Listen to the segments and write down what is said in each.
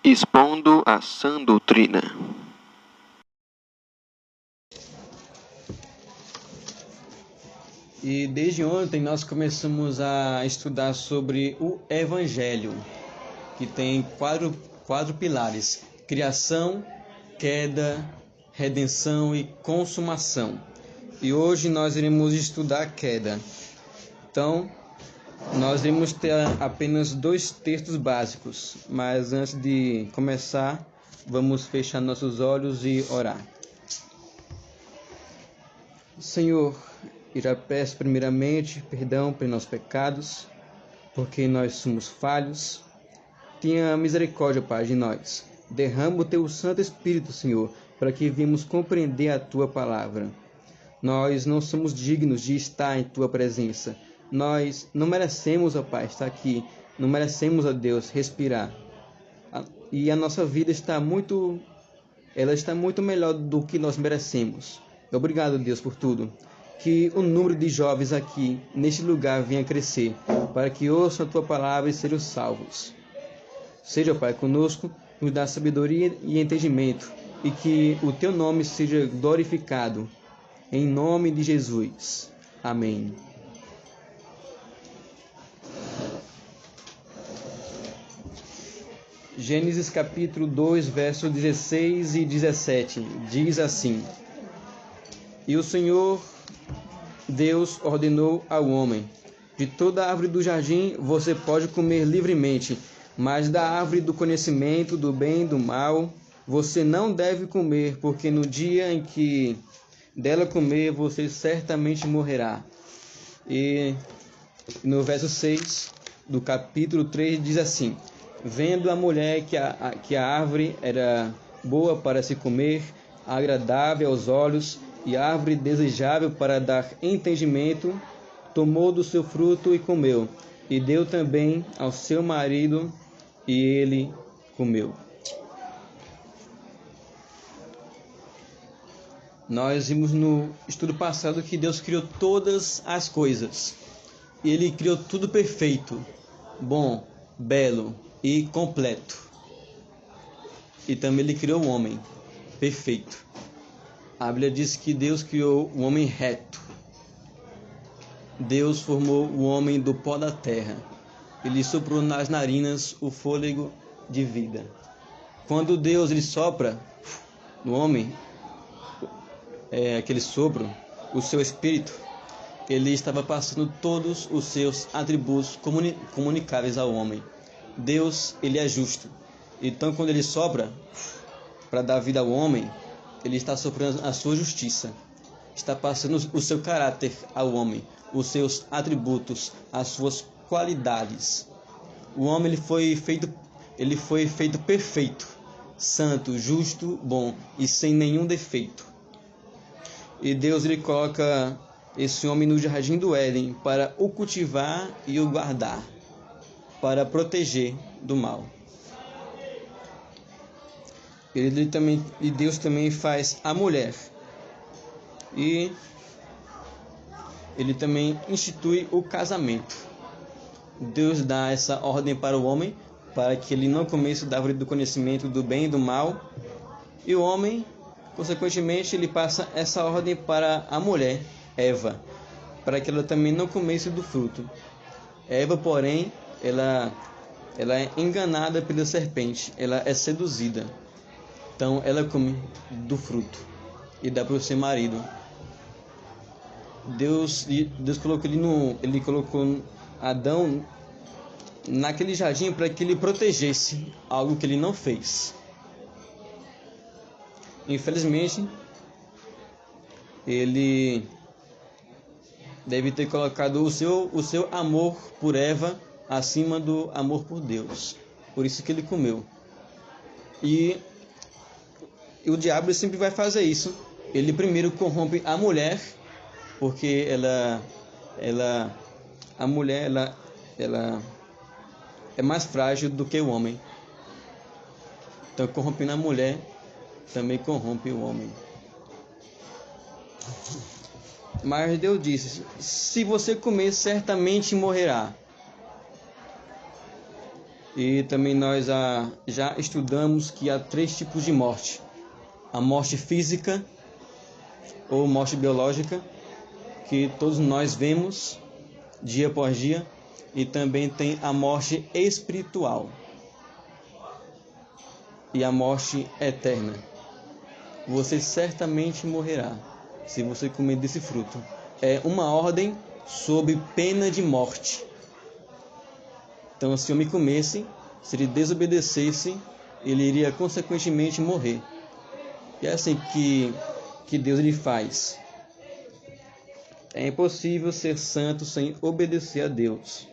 expondo a sã doutrina. E desde ontem nós começamos a estudar sobre o Evangelho, que tem quatro pilares: criação, queda, redenção e consumação. E hoje nós iremos estudar a queda. Então, nós iremos ter apenas 2 textos básicos, mas antes de começar, vamos fechar nossos olhos e orar. Senhor, eu já peço primeiramente perdão pelos nossos pecados, porque nós somos falhos. Tenha misericórdia, Pai, de nós. Derrama o Teu Santo Espírito, Senhor, para que venhamos compreender a Tua palavra. Nós não somos dignos de estar em Tua presença. Nós não merecemos, ó Pai, estar aqui. Não merecemos, ó Deus, respirar. E a nossa vida está muito melhor do que nós merecemos. Obrigado, Deus, por tudo. Que o número de jovens aqui, neste lugar, venha crescer, para que ouçam a Tua palavra e sejam salvos. Seja, Pai, conosco, nos dá sabedoria e entendimento, e que o Teu nome seja glorificado. Em nome de Jesus. Amém. Gênesis capítulo 2, versos 16 e 17, diz assim: E o Senhor Deus ordenou ao homem: De toda árvore do jardim você pode comer livremente, mas da árvore do conhecimento do bem e do mal você não deve comer, porque no dia em que dela comer você certamente morrerá. E no verso 6 do capítulo 3 diz assim: Vendo a mulher que a árvore era boa para se comer, agradável aos olhos, e árvore desejável para dar entendimento, tomou do seu fruto e comeu, e deu também ao seu marido, e ele comeu. Nós vimos no estudo passado que Deus criou todas as coisas. Ele criou tudo perfeito, bom, belo e completo. E também Ele criou o homem perfeito. A Bíblia diz que Deus criou o homem reto. Deus formou o homem do pó da terra. Ele soprou nas narinas o fôlego de vida. Quando Deus ele sopra no homem, aquele sopro, o seu espírito, ele estava passando todos os seus atributos comunicáveis ao homem. Deus, ele é justo. Então, quando ele sopra para dar vida ao homem, ele está soprando a sua justiça. Está passando o seu caráter ao homem, os seus atributos, as suas qualidades. O homem ele foi feito perfeito, santo, justo, bom e sem nenhum defeito. E Deus ele coloca esse homem no jardim do Éden para o cultivar e o guardar, para proteger do mal. E Deus também faz a mulher. E ele também institui o casamento. Deus dá essa ordem para o homem, para que ele não comesse da árvore do conhecimento do bem e do mal. E o homem, consequentemente, ele passa essa ordem para a mulher, Eva, para que ela também não comesse do fruto. Eva, porém, ela é enganada pela serpente, ela é seduzida. Então ela come do fruto e dá para o seu marido. Deus colocou ele colocou Adão naquele jardim para que ele protegesse algo que ele não fez. Infelizmente, ele deve ter colocado o seu amor por Eva acima do amor por Deus. Por isso que ele comeu. E o diabo sempre vai fazer isso. Ele primeiro corrompe a mulher, porque a mulher é mais frágil do que o homem. Então, corrompendo a mulher, também corrompe o homem. Mas Deus disse: se você comer, certamente morrerá. E também nós já estudamos que há 3 tipos de morte: a morte física ou morte biológica, que todos nós vemos dia após dia, e também tem a morte espiritual e a morte eterna. Você certamente morrerá se você comer desse fruto. É uma ordem sob pena de morte. Então, se o homem comesse, se ele desobedecesse, ele iria consequentemente morrer. E é assim que Deus lhe faz. É impossível ser santo sem obedecer a Deus.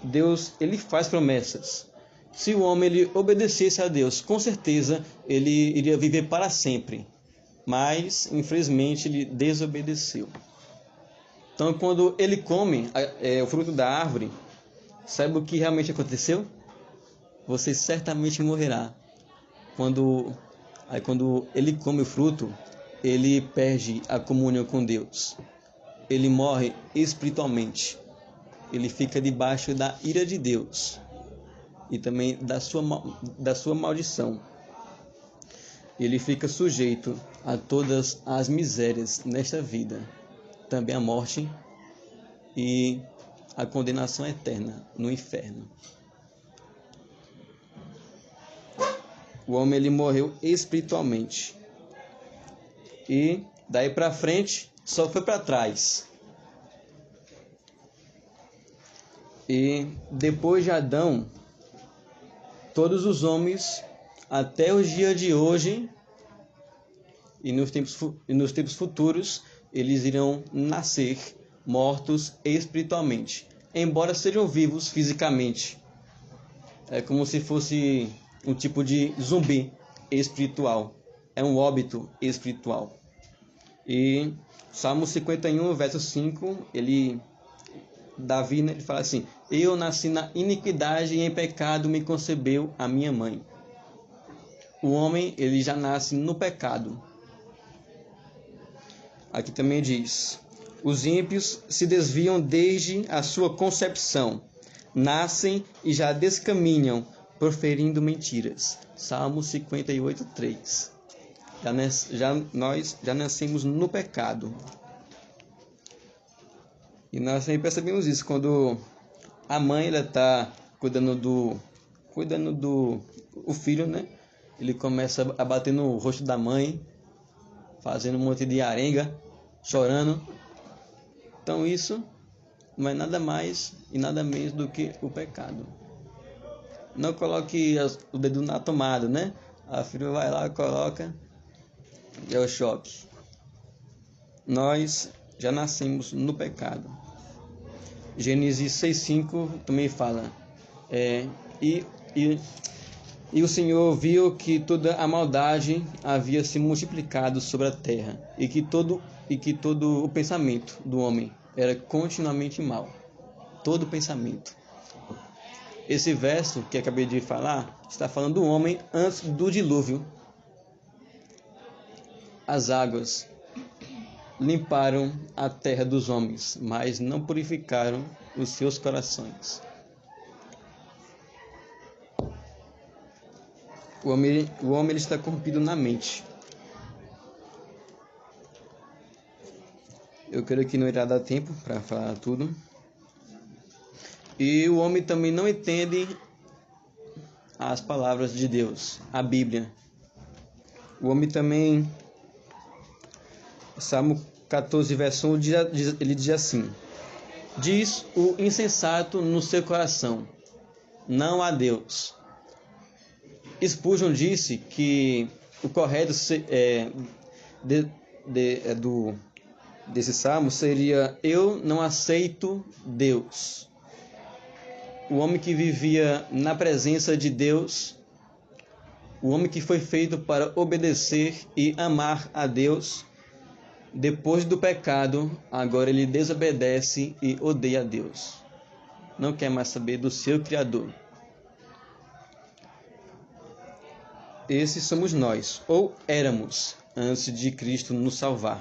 Deus, ele faz promessas. Se o homem ele obedecesse a Deus, com certeza ele iria viver para sempre. Mas, infelizmente, ele desobedeceu. Então, quando ele come o fruto da árvore, sabe o que realmente aconteceu? Você certamente morrerá. Quando ele come o fruto, ele perde a comunhão com Deus. Ele morre espiritualmente. Ele fica debaixo da ira de Deus e também da sua maldição. Ele fica sujeito a todas as misérias nesta vida, também a morte e a condenação eterna no inferno. O homem ele morreu espiritualmente e daí para frente só foi para trás. E depois de Adão, todos os homens, até os dias de hoje e nos tempos futuros, eles irão nascer mortos espiritualmente, embora sejam vivos fisicamente. É como se fosse um tipo de zumbi espiritual. É um óbito espiritual. E Salmo 51, verso 5, Davi, ele fala assim: eu nasci na iniquidade e em pecado me concebeu a minha mãe. O homem, ele já nasce no pecado. Aqui também diz: os ímpios se desviam desde a sua concepção, nascem e já descaminham, proferindo mentiras. Salmo 58, 3. Nós já nascemos no pecado. E nós também percebemos isso quando a mãe está cuidando do o filho, né? Ele começa a bater no rosto da mãe, fazendo um monte de arenga, chorando. Então isso não é nada mais e nada menos do que o pecado. Não coloque o dedo na tomada, né? A filha vai lá, coloca, e é o choque. Nós já nascemos no pecado. Gênesis 6,5 também fala: e o Senhor viu que toda a maldade havia se multiplicado sobre a terra, e que todo o pensamento do homem era continuamente mau. Todo pensamento. Esse verso que acabei de falar está falando do homem antes do dilúvio. As águas limparam a terra dos homens, mas não purificaram os seus corações. O homem ele está corrompido na mente. Eu creio que não irá dar tempo para falar tudo. E o homem também não entende as palavras de Deus, a Bíblia. O homem também, Salmo 14, verso 1, ele diz assim: diz o insensato no seu coração, não há Deus. Spurgeon disse que o correto desse salmo seria: eu não aceito Deus. O homem que vivia na presença de Deus, o homem que foi feito para obedecer e amar a Deus, depois do pecado, agora ele desobedece e odeia a Deus. Não quer mais saber do seu Criador. Esses somos nós, ou éramos, antes de Cristo nos salvar.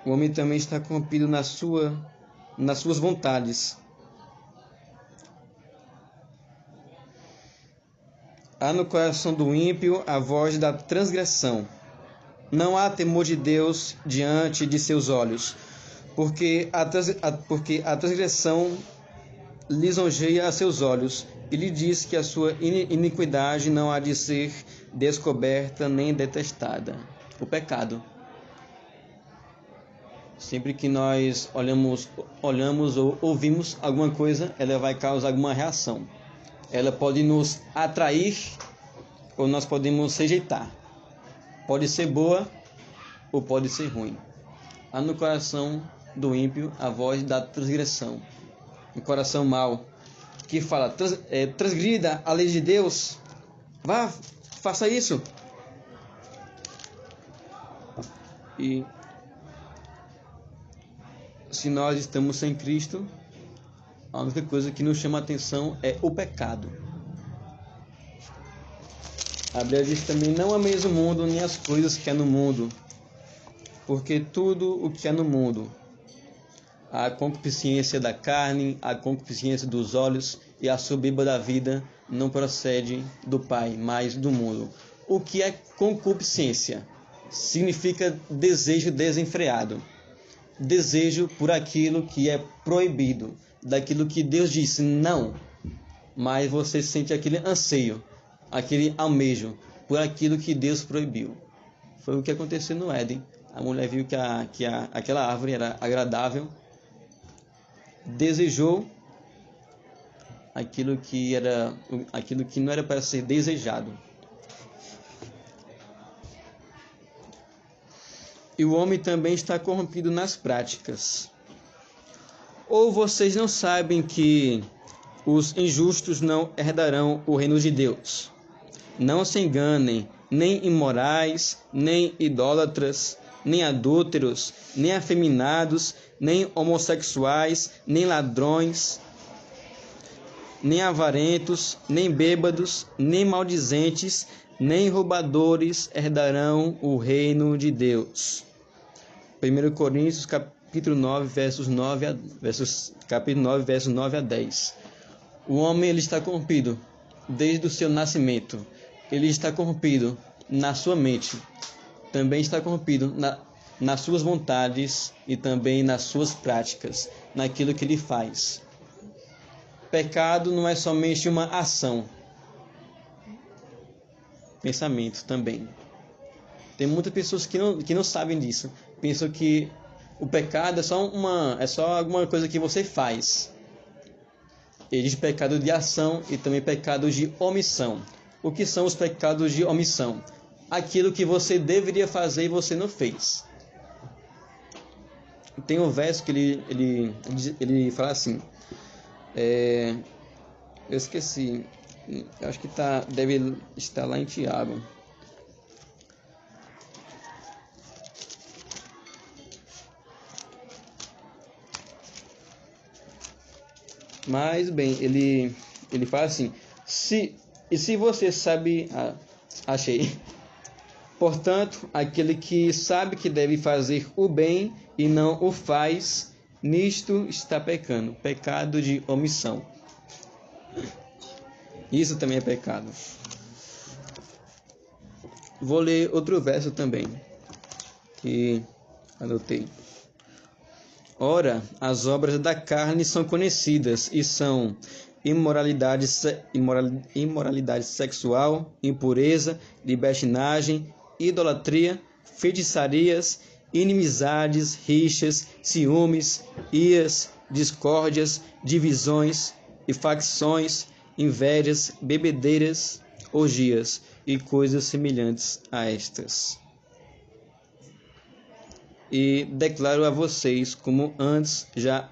O homem também está corrompido nas suas vontades. Há no coração do ímpio a voz da transgressão. Não há temor de Deus diante de seus olhos, porque a transgressão lisonjeia a seus olhos, e lhe diz que a sua iniquidade não há de ser descoberta nem detestada. O pecado. Sempre que nós olhamos ou ouvimos alguma coisa, ela vai causar alguma reação. Ela pode nos atrair ou nós podemos rejeitar. Pode ser boa ou pode ser ruim. Há no coração do ímpio a voz da transgressão. Um coração mau que fala: transgrida a lei de Deus, vá, faça isso. E se nós estamos sem Cristo, a única coisa que nos chama a atenção é o pecado. A Bíblia diz também: não ameis o mundo nem as coisas que há no mundo, porque tudo o que há no mundo, a concupiscência da carne, a concupiscência dos olhos e a soberba da vida, não procede do Pai, mas do mundo. O que é concupiscência? Significa desejo desenfreado. Desejo por aquilo que é proibido, daquilo que Deus disse não, mas você sente aquele anseio, aquele almejo por aquilo que Deus proibiu. Foi o que aconteceu no Éden. A mulher viu que aquela árvore era agradável, desejou aquilo que não era para ser desejado. E o homem também está corrompido nas práticas. Ou vocês não sabem que os injustos não herdarão o reino de Deus? Não se enganem, nem imorais, nem idólatras, nem adúlteros, nem afeminados, nem homossexuais, nem ladrões, nem avarentos, nem bêbados, nem maldizentes, nem roubadores herdarão o reino de Deus. 1 Coríntios capítulo 9, versos 9 a 10. O homem ele está corrompido desde o seu nascimento. Ele está corrompido na sua mente. Também está corrompido nas suas vontades e também nas suas práticas, naquilo que ele faz. Pecado não é somente uma ação. Pensamento também. Tem muitas pessoas que não sabem disso. Pensam que o pecado é só alguma coisa que você faz. Existe pecado de ação e também pecado de omissão. O que são os pecados de omissão? Aquilo que você deveria fazer e você não fez. Tem um verso que ele fala assim. Eu esqueci. Eu acho que deve estar lá em Tiago. Mas bem, ele fala assim: se você sabe, achei. Portanto, aquele que sabe que deve fazer o bem e não o faz, nisto está pecando. Pecado de omissão. Isso também é pecado. Vou ler outro verso também, que anotei. Ora, as obras da carne são conhecidas e são imoralidade sexual, impureza, libertinagem, idolatria, feitiçarias, inimizades, rixas, ciúmes, iras, discórdias, divisões e facções, invejas, bebedeiras, orgias e coisas semelhantes a estas. E declaro a vocês, como antes já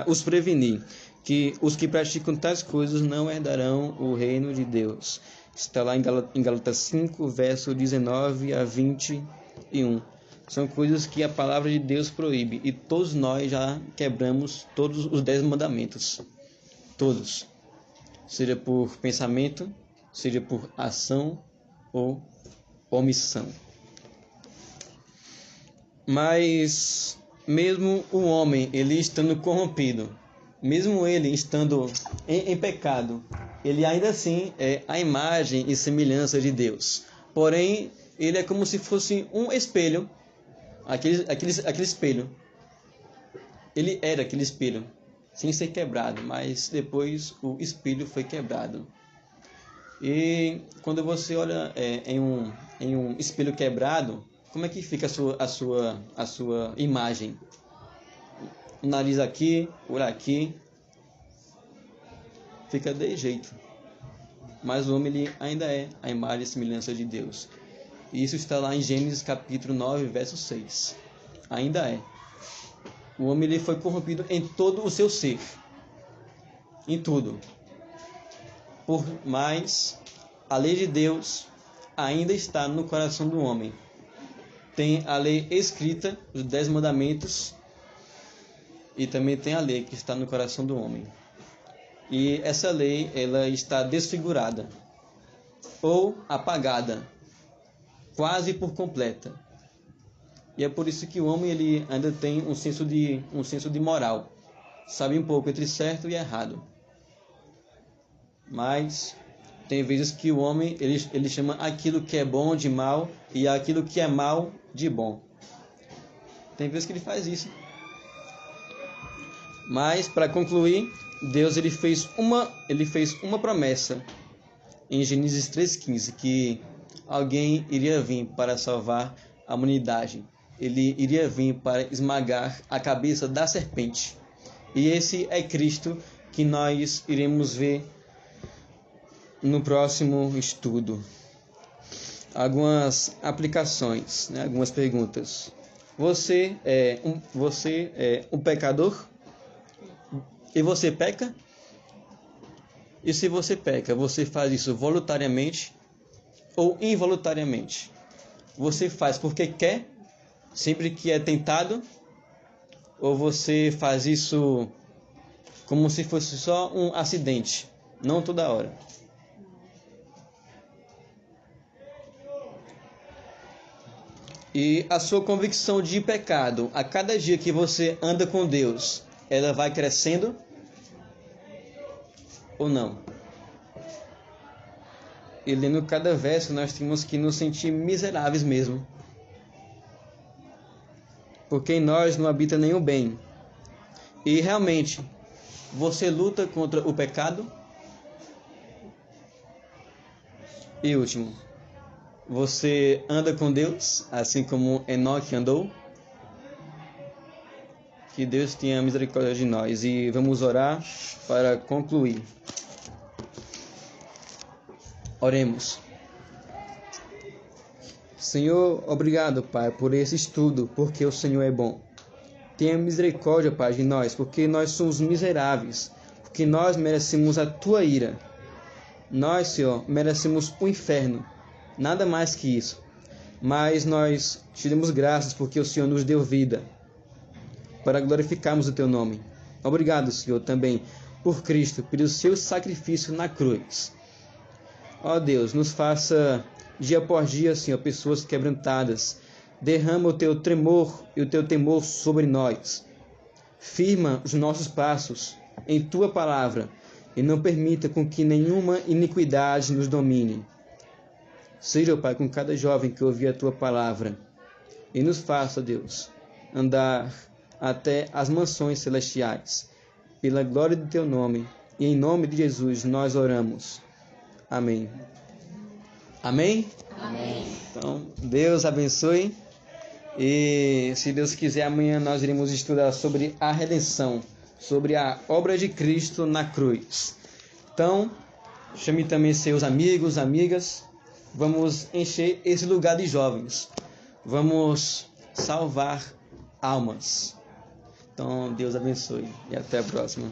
os preveni, que os que praticam tais coisas não herdarão o reino de Deus. Está lá em Gálatas 5, verso 19 a 21. São coisas que a palavra de Deus proíbe, e todos nós já quebramos todos os 10 mandamentos. Todos. Seja por pensamento, seja por ação ou omissão. Mas mesmo o homem, ele estando corrompido, mesmo ele estando em pecado, ele ainda assim é a imagem e semelhança de Deus. Porém, ele é como se fosse um espelho, aquele espelho. Ele era aquele espelho, sem ser quebrado, mas depois o espelho foi quebrado. E quando você olha em um espelho quebrado, como é que fica a sua imagem? O nariz aqui, por aqui, fica de jeito. Mas o homem ele ainda é a imagem e semelhança de Deus. E isso está lá em Gênesis capítulo 9, verso 6. Ainda é. O homem ele foi corrompido em todo o seu ser. Em tudo. Mas a lei de Deus ainda está no coração do homem. Tem a lei escrita, os 10 mandamentos, e também tem a lei que está no coração do homem. E essa lei ela está desfigurada ou apagada, quase por completa. E é por isso que o homem ele ainda tem um senso de moral, sabe um pouco entre certo e errado. Mas tem vezes que o homem ele chama aquilo que é bom de mal e aquilo que é mal de bom. Tem vezes que ele faz isso. Mas para concluir, Deus ele fez uma promessa em Gênesis 3:15 que alguém iria vir para salvar a humanidade. Ele iria vir para esmagar a cabeça da serpente. E esse é Cristo que nós iremos ver no próximo estudo. Algumas aplicações, né? Algumas perguntas. Você é um pecador? E você peca? E se você peca, você faz isso voluntariamente ou involuntariamente? Você faz porque quer, sempre que é tentado? Ou você faz isso como se fosse só um acidente, não toda hora? E a sua convicção de pecado, a cada dia que você anda com Deus, ela vai crescendo ou não? E lendo cada verso, nós temos que nos sentir miseráveis mesmo. Porque em nós não habita nenhum bem. E realmente, você luta contra o pecado? E último, você anda com Deus, assim como Enoque andou? Que Deus tenha misericórdia de nós. E vamos orar para concluir. Oremos. Senhor, obrigado, Pai, por esse estudo, porque o Senhor é bom. Tenha misericórdia, Pai, de nós, porque nós somos miseráveis, porque nós merecemos a Tua ira. Nós, Senhor, merecemos o inferno, nada mais que isso. Mas nós te damos graças porque o Senhor nos deu vida, para glorificarmos o Teu nome. Obrigado, Senhor, também por Cristo, pelo Seu sacrifício na cruz. Ó Deus, nos faça dia após dia, Senhor, pessoas quebrantadas. Derrama o Teu tremor e o Teu temor sobre nós. Firma os nossos passos em Tua palavra e não permita com que nenhuma iniquidade nos domine. Seja, Pai, com cada jovem que ouvir a Tua palavra e nos faça, Deus, andar até as mansões celestiais. Pela glória do Teu nome e em nome de Jesus nós oramos. Amém. Amém? Amém. Então, Deus abençoe. E se Deus quiser, amanhã nós iremos estudar sobre a redenção, sobre a obra de Cristo na cruz. Então, chame também seus amigos, amigas. Vamos encher esse lugar de jovens. Vamos salvar almas. Então, Deus abençoe e até a próxima.